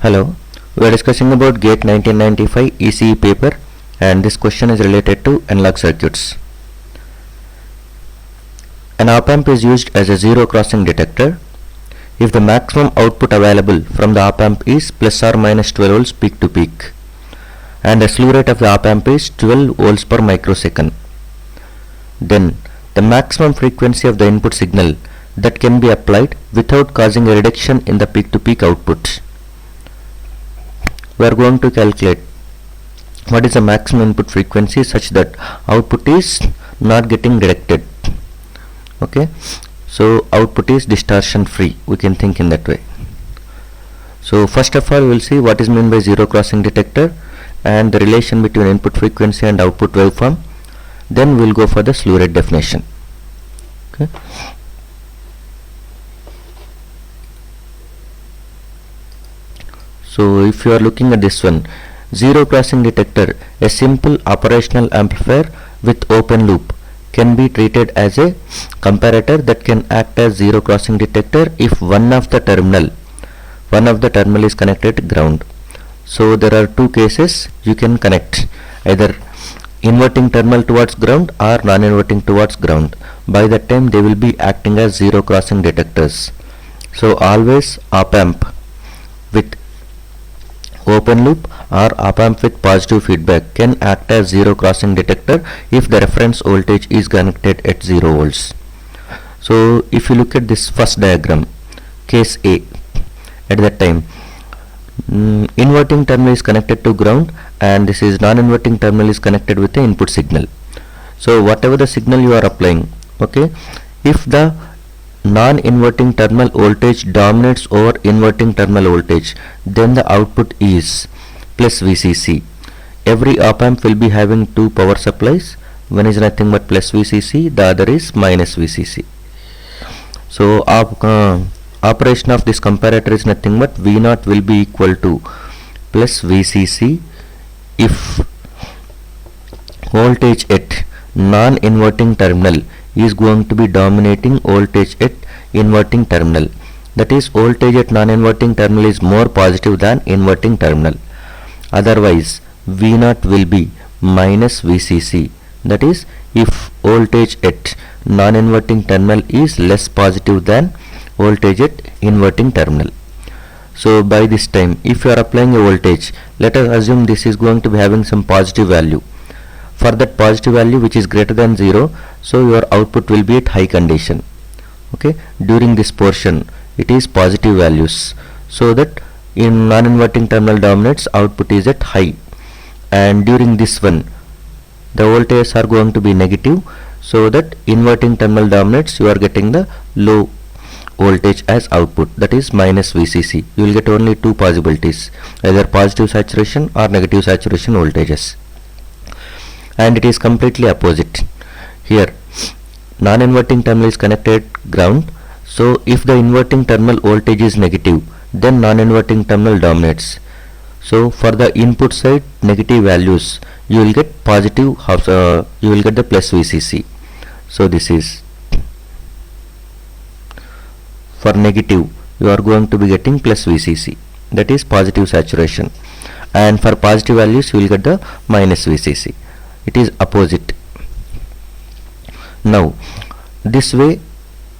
Hello, we are discussing about GATE 1995 ECE paper, and this question is related to analog circuits. An op-amp is used as a zero crossing detector if the maximum output available from the op-amp is plus or minus 12 volts peak to peak and the slew rate of the op-amp is 12 volts per microsecond. Then the maximum frequency of the input signal that can be applied without causing a reduction in the peak to peak output. We are going to calculate what is the maximum input frequency such that output is not getting reduced. Okay, so output is distortion free, we can think in that way. So first of all we will see what is meant by zero crossing detector and the relation between input frequency and output waveform. Then we will go for the slew rate definition. Okay. So if you are looking at this one, zero crossing detector, a simple operational amplifier with open loop, can be treated as a comparator that can act as zero crossing detector if one of the terminal is connected to ground. So there are two cases you can connect, either inverting terminal towards ground or non-inverting towards ground. By that time they will be acting as zero crossing detectors. So always op-amp with open loop or op-amp with positive feedback can act as zero crossing detector if the reference voltage is connected at 0 volts. So if you look at this first diagram, case A, at that time inverting terminal is connected to ground and this is non-inverting terminal is connected with the input signal. So whatever the signal you are applying, okay, if the non-inverting terminal voltage dominates over inverting terminal voltage, then the output is plus VCC. Every op-amp will be having two power supplies, one is nothing but plus VCC, the other is minus VCC. So operation of this comparator is nothing but V0 will be equal to plus VCC if voltage at non-inverting terminal is going to be dominating voltage at inverting terminal. That is, voltage at non-inverting terminal is more positive than inverting terminal. Otherwise V0 will be minus VCC. That is, if voltage at non-inverting terminal is less positive than voltage at inverting terminal. So by this time if you are applying a voltage, let us assume this is going to be having some positive value. For that positive value which is greater than 0, so your output will be at high condition. Okay, during this portion it is positive values, so that in non-inverting terminal dominates, output is at high, and during this one the voltages are going to be negative, so that inverting terminal dominates, you are getting the low voltage as output, that is minus VCC. You will get only two possibilities, either positive saturation or negative saturation voltages. And it is completely opposite. Here non-inverting terminal is connected ground, so if the inverting terminal voltage is negative, then non-inverting terminal dominates. So for the input side negative values, you will get positive you will get the plus VCC. So this is for negative, you are going to be getting plus VCC, that is positive saturation, and for positive values you will get the minus VCC. It is opposite. Now this way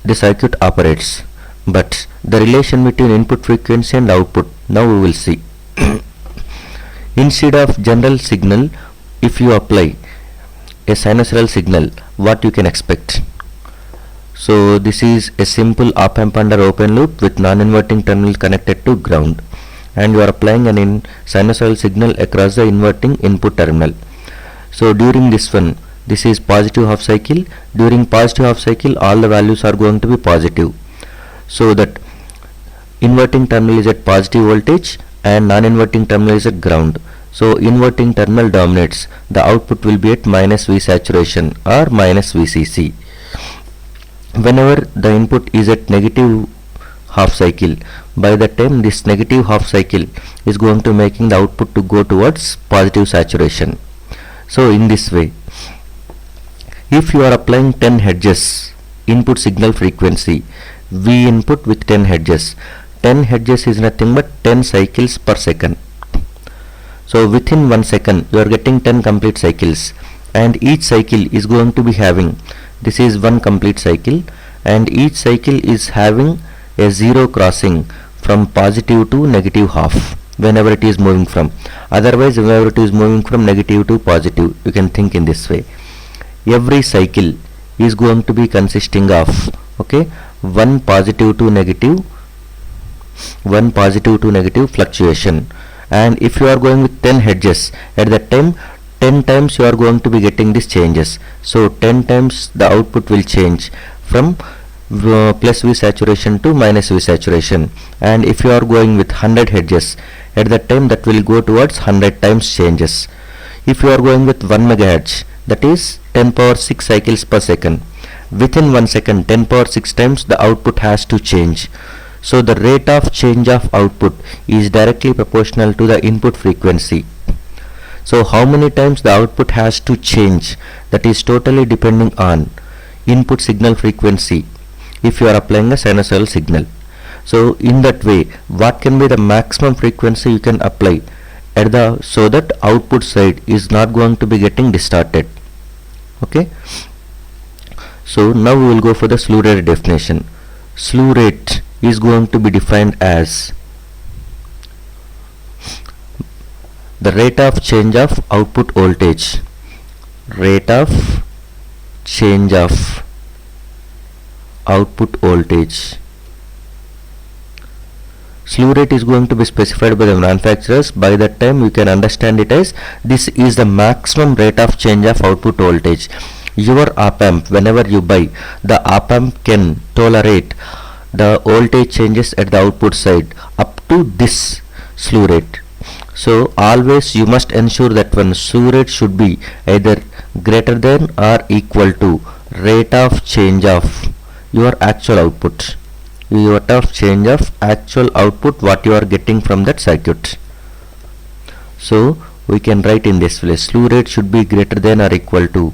the circuit operates, but the relation between input frequency and output, now we will see. Instead of general signal, if you apply a sinusoidal signal, what you can expect? So this is a simple op-amp under open loop with non-inverting terminal connected to ground, and you are applying an sinusoidal signal across the inverting input terminal. So during this one, this is positive half cycle. During positive half cycle all the values are going to be positive, so that inverting terminal is at positive voltage and non-inverting terminal is at ground. So inverting terminal dominates, the output will be at minus V saturation or minus VCC. Whenever the input is at negative half cycle, by that time this negative half cycle is going to making the output to go towards positive saturation. So in this way, if you are applying 10 hertz input signal frequency, V input with 10 hertz, 10 hertz is nothing but 10 cycles per second. So within 1 second you are getting 10 complete cycles, and each cycle is going to be having, this is one complete cycle, and each cycle is having a zero crossing from positive to negative half whenever it is moving from. Otherwise, whenever it is moving from negative to positive, you can think in this way. Every cycle is going to be consisting of, okay, one positive to negative fluctuation. And if you are going with 10 hedges, at that time 10 times you are going to be getting these changes. So 10 times the output will change from plus V saturation to minus V saturation. And if you are going with 100 hedges, at that time that will go towards 100 times changes. If you are going with 1 megahertz, that is 10 power 6 cycles per second. Within 1 second, 10 power 6 times the output has to change. So the rate of change of output is directly proportional to the input frequency. So how many times the output has to change, that is totally depending on input signal frequency if you are applying a sinusoidal signal. So in that way, what can be the maximum frequency you can apply at the, so that output side is not going to be getting distorted. Okay. So now we will go for the slew rate definition. Slew rate is going to be defined as the rate of change of output voltage. Rate of change of output voltage. Slew rate is going to be specified by the manufacturers. By that time you can understand it as, this is the maximum rate of change of output voltage. Your op-amp, whenever you buy, the op-amp can tolerate the voltage changes at the output side up to this slew rate. So always you must ensure that one slew rate should be either greater than or equal to rate of change of your actual output. Rate of change of actual output what you are getting from that circuit. So we can write in this way, slew rate should be greater than or equal to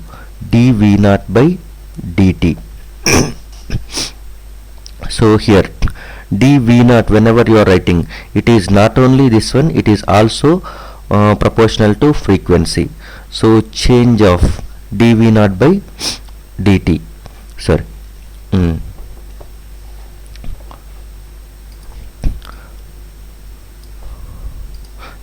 dV0 by dt. So here dV0, whenever you are writing, it is not only this one, it is also proportional to frequency. So change of dV0 by dt. Sorry.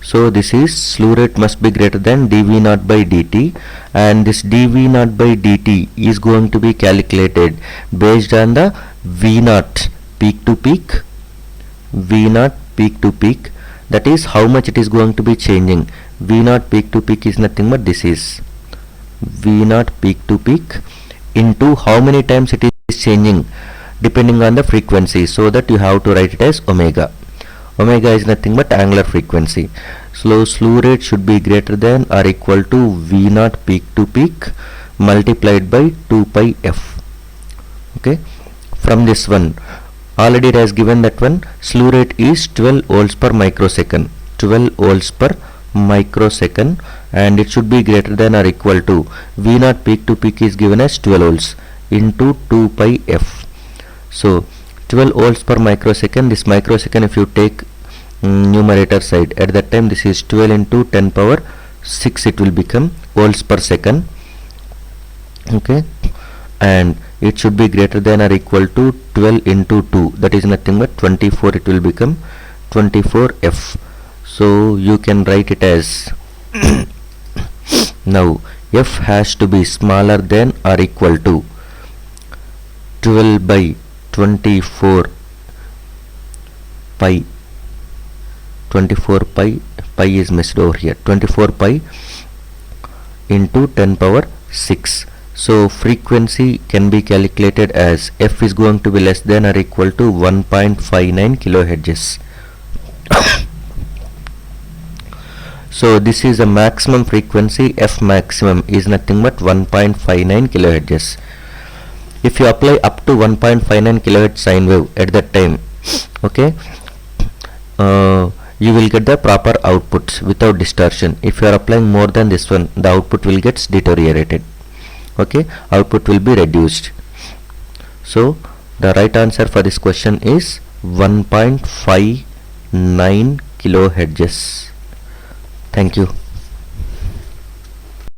So this is slew rate must be greater than dV0 by dt, and this dV0 by dt is going to be calculated based on the V0 peak to peak, V0 peak to peak, that is how much it is going to be changing. V0 peak to peak is nothing but this is V0 peak to peak into how many times it is changing depending on the frequency, so that you have to write it as omega. Omega is nothing but angular frequency. So slew rate should be greater than or equal to V0 peak to peak multiplied by 2 pi f. Okay. From this one, already it has given that one slew rate is 12 volts per microsecond. 12 volts per microsecond, and it should be greater than or equal to V0 peak to peak is given as 12 volts into 2 pi f. So 12 volts per microsecond, this microsecond if you take numerator side, at that time this is 12 into 10 power 6, it will become volts per second. Okay, and it should be greater than or equal to 12 into 2, that is nothing but 24, it will become 24 f. So you can write it as now f has to be smaller than or equal to 12 by 24 pi. 24 pi is missed over here. 24 pi into 10 power 6. So frequency can be calculated as f is going to be less than or equal to 1.59 kilohertz. So this is a maximum frequency. F maximum is nothing but 1.59 kilohertz. If you apply up to 1.59 kilohertz sine wave at that time, okay, you will get the proper outputs without distortion. If you are applying more than this one, the output will get deteriorated. Okay, output will be reduced. So the right answer for this question is 1.59 kilohertz. Thank you.